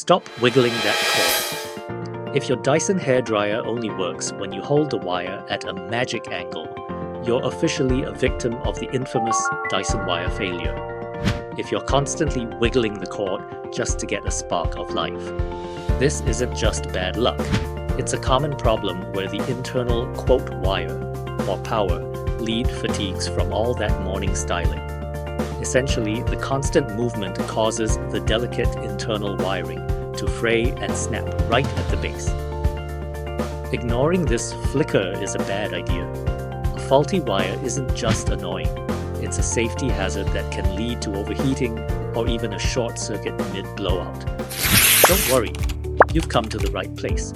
Stop wiggling that cord. If your Dyson hairdryer only works when you hold the wire at a magic angle, you're officially a victim of the infamous Dyson wire failure. If you're constantly wiggling the cord just to get a spark of life. This isn't just bad luck. It's a common problem where the internal quote wire, or power, lead fatigues from all that morning styling. Essentially, the constant movement causes the delicate internal wiring to fray and snap right at the base. Ignoring this flicker is a bad idea. A faulty wire isn't just annoying, it's a safety hazard that can lead to overheating or even a short circuit mid-blowout. Don't worry, you've come to the right place.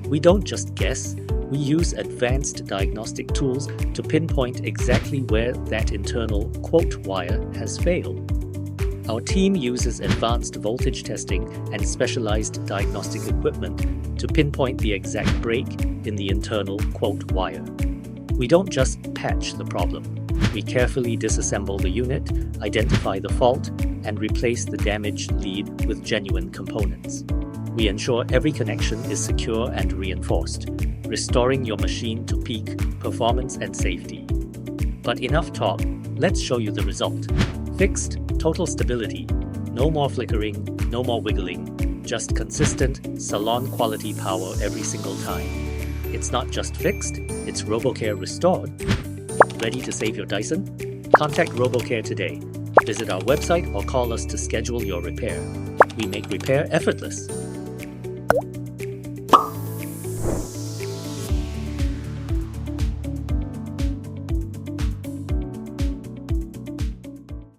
We don't just guess, we use advanced diagnostic tools to pinpoint exactly where that internal quote wire has failed. Our team uses advanced voltage testing and specialized diagnostic equipment to pinpoint the exact break in the internal quote wire. We don't just patch the problem. We carefully disassemble the unit, identify the fault, and replace the damaged lead with genuine components. We ensure every connection is secure and reinforced, restoring your machine to peak performance and safety. But enough talk, let's show you the result. Fixed, total stability. No more flickering, no more wiggling, just consistent, salon-quality power every single time. It's not just fixed, it's RoboCare restored. Ready to save your Dyson? Contact RoboCare today. Visit our website or call us to schedule your repair. We make repair effortless.